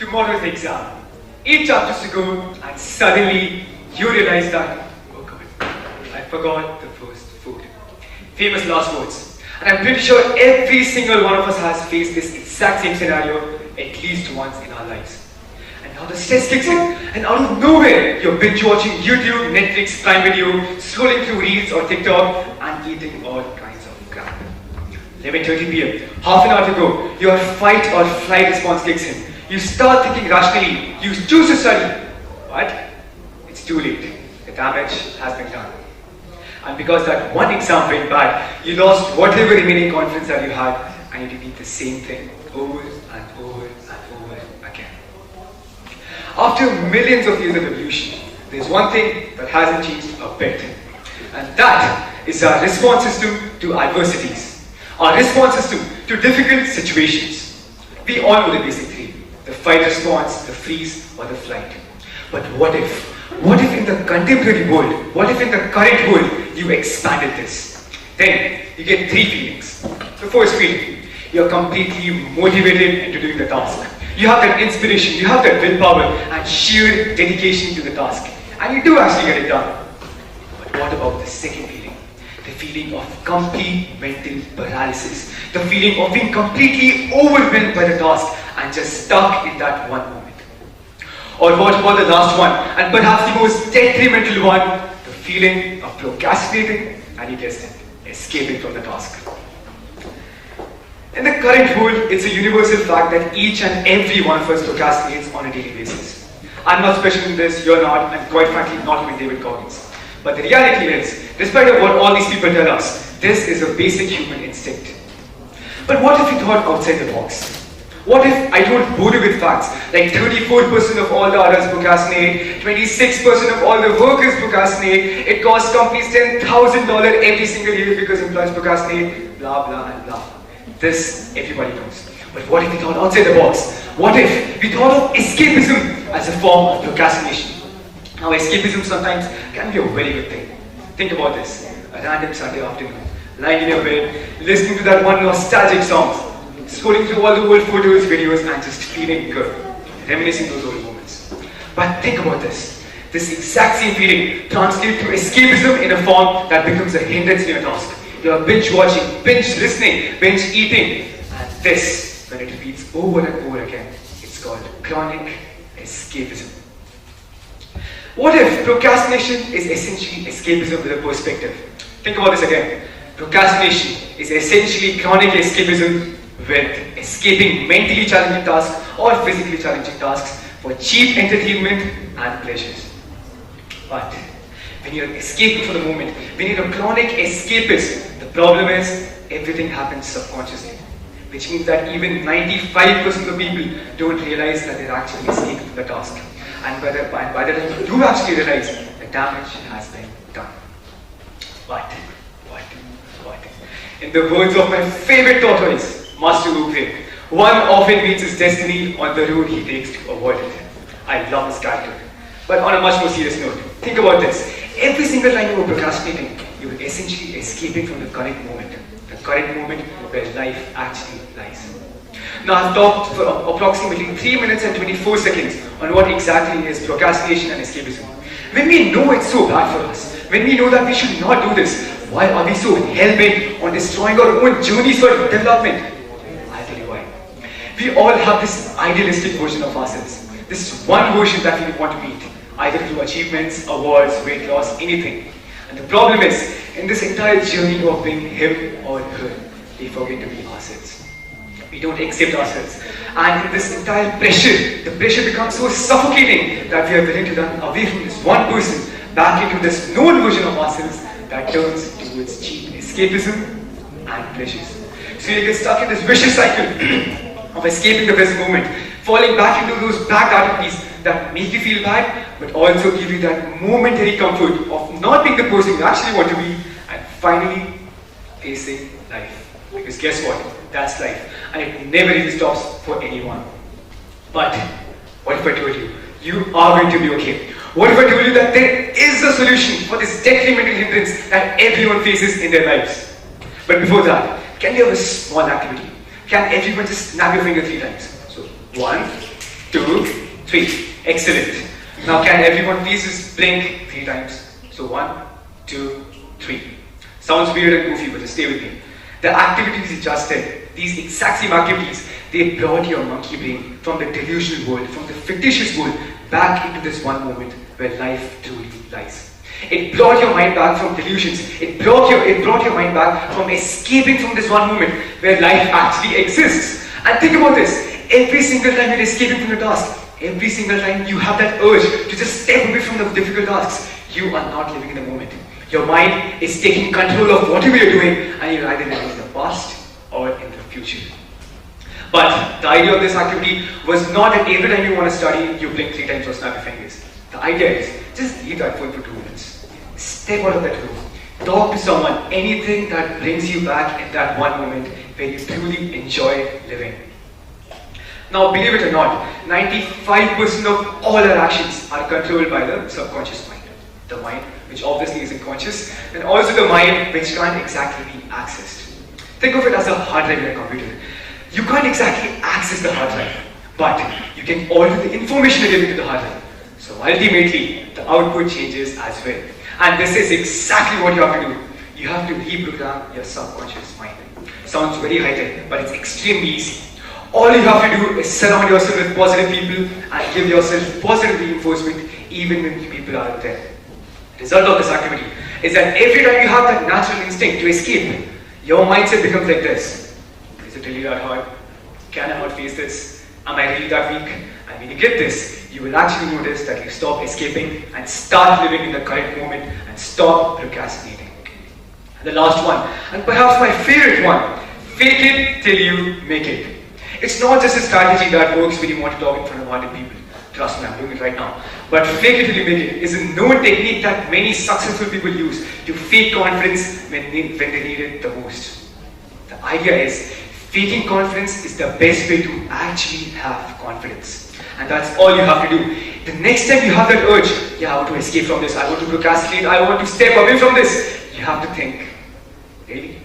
tomorrow's the exam. 8 chapters to go, and suddenly you realize that, oh God, I forgot the first food. Famous last words. And I'm pretty sure every single one of us has faced this exact same scenario at least once in our lives. And now the stress kicks in, and out of nowhere, you're binge watching YouTube, Netflix, Prime Video, scrolling through Reels or TikTok, and eating all kinds of crap. 11:30 p.m., half an hour to go, your fight or flight response kicks in. You start thinking rationally, you choose to study, but it's too late. The damage has been done. And because that one exam went bad, you lost whatever remaining confidence that you had, and you repeat the same thing over and over and over again. After millions of years of evolution, there's one thing that hasn't changed a bit, and that is our response system to adversities, our response system to difficult situations. We all know the basic three: the fight response, the freeze, or the flight. But what if in the contemporary world, what if in the current world, you expanded this? Then you get three feelings. The first feeling, you're completely motivated into doing the task. You have that inspiration, you have that willpower and sheer dedication to the task. And you do actually get it done. But what about the second feeling? The feeling of complete mental paralysis. The feeling of being completely overwhelmed by the task and just stuck in that one moment. Or what about the last one, and perhaps the most detrimental one, the feeling of procrastinating, and you guessed it, escaping from the task. In the current world, it's a universal fact that each and every one of us procrastinates on a daily basis. I'm not special in this, you're not, and quite frankly not even David Goggins. But the reality is, despite of what all these people tell us, this is a basic human instinct. But what if we thought outside the box? What if I don't bore you with facts like 34% of all the adults procrastinate, 26% of all the workers procrastinate, it costs companies $10,000 every single year because employees procrastinate, blah blah and blah. This everybody knows. But what if we thought outside the box? What if we thought of escapism as a form of procrastination? Now escapism sometimes can be a very good thing. Think about this. A random Sunday afternoon, lying in your bed, listening to that one nostalgic song, scrolling through all the old photos, videos, and just feeling good, reminiscing those old moments. But think about this. This exact same feeling translates to escapism in a form that becomes a hindrance in your task. You're binge watching, binge listening, binge eating, and this, when it repeats over and over again, it's called chronic escapism. What if procrastination is essentially escapism with a perspective? Think about this again. Procrastination is essentially chronic escapism with escaping mentally challenging tasks or physically challenging tasks for cheap entertainment and pleasures. But when you're escaping from the moment, when you're a chronic escapist, the problem is everything happens subconsciously, which means that even 95% of people don't realize that they're actually escaping from the task. And by the time you do actually realize, the damage has been done. But, in the words of my favorite tortoise, Master Reprogramming, one often meets his destiny on the road he takes to avoid it. I love this character. But on a much more serious note, think about this. Every single time you were procrastinating, you were essentially escaping from the current moment where life actually lies. Now I've talked for approximately 3 minutes and 24 seconds on what exactly is procrastination and escapism. When we know it's so bad for us, when we know that we should not do this, why are we so hell-bent on destroying our own journeys for development? I'll tell you why. We all have this idealistic version of ourselves. This one version that we want to meet, either through achievements, awards, weight loss, anything. And the problem is, in this entire journey of being him or her, we forget to be ourselves. We don't accept ourselves. And in this entire pressure, the pressure becomes so suffocating that we are willing to run away from this one person back into this known version of ourselves that turns towards cheap escapism and pleasures. So you get stuck in this vicious cycle of escaping the present moment, falling back into those bad activities that make you feel bad, but also give you that momentary comfort of not being the person you actually want to be, and finally facing life. Because guess what? That's life. And it never really stops for anyone. But what if I told you, you are going to be okay? What if I told you that there is a solution for this detrimental hindrance that everyone faces in their lives? But before that, can you have a small activity? Can everyone just snap your finger 3 times? So 1, 2, 3. Excellent. Now can everyone please just blink 3 times? So 1, 2, 3. Sounds weird and goofy, but just stay with me. The activities you just did, these exact same activities, they brought your monkey brain from the delusional world, from the fictitious world, back into this one moment where life truly lies. It brought your mind back from delusions. It brought your mind back from escaping from this one moment where life actually exists. And think about this. Every single time you're escaping from your task, every single time you have that urge to just step away from the difficult tasks, you are not living in the moment. Your mind is taking control of whatever you're doing, and you're either living in the past or in the future. But the idea of this activity was not that every time you want to study, you blink 3 times or snap your fingers. The idea is, just leave that phone for 2 minutes. Step out of that room. Talk to someone, anything that brings you back in that one moment where you truly enjoy living. Now, believe it or not, 95% of all our actions are controlled by the subconscious mind. The mind, which obviously isn't conscious, and also the mind, which can't exactly be accessed. Think of it as a hard drive in a computer. You can't exactly access the hard drive, but you can alter the information given to the hard drive. So ultimately, the output changes as well. And this is exactly what you have to do. You have to reprogram your subconscious mind. Sounds very high-tech, but it's extremely easy. All you have to do is surround yourself with positive people and give yourself positive reinforcement even when people are out there. The result of this activity is that every time you have that natural instinct to escape, your mindset becomes like this. Is it really that hard? Can I not face this? Am I really that weak? And when you get this, you will actually notice that you stop escaping and start living in the current moment and stop procrastinating. And the last one, and perhaps my favorite one, fake it till you make it. It's not just a strategy that works when you want to talk in front of 100 people. Trust me, I'm doing it right now. But fake it till you make it is a known technique that many successful people use to fake confidence when they need it the most. The idea is, faking confidence is the best way to actually have confidence. And that's all you have to do. The next time you have that urge, I want to escape from this, I want to procrastinate, I want to step away from this, you have to think, really?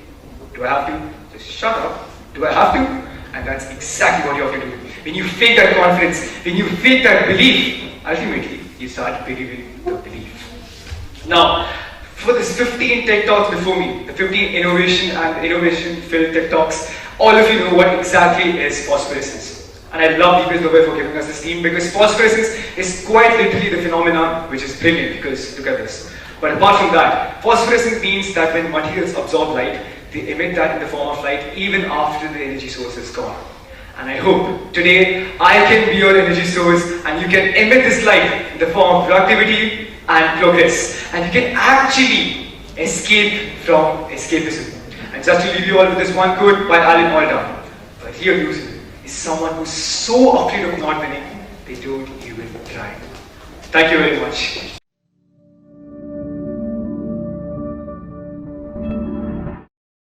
Do I have to? Just shut up. Do I have to? And that's exactly what you have to do. When you fake that confidence, when you fake that belief, ultimately, you start believing the belief. Now, for this 15 tech talks before me, the 15 innovation-filled tech talks, all of you know what exactly is phosphorescence. And I love Deepest Nobel for giving us this theme because phosphorescence is quite literally the phenomenon which is brilliant because look at this. But apart from that, phosphorescence means that when materials absorb light, they emit that in the form of light even after the energy source is gone. And I hope today I can be your energy source and you can emit this light in the form of productivity and progress. And you can actually escape from escapism. And just to leave you all with this one quote by Alan Alda, a real loser is someone who's so afraid of not winning, they don't even try. Thank you very much.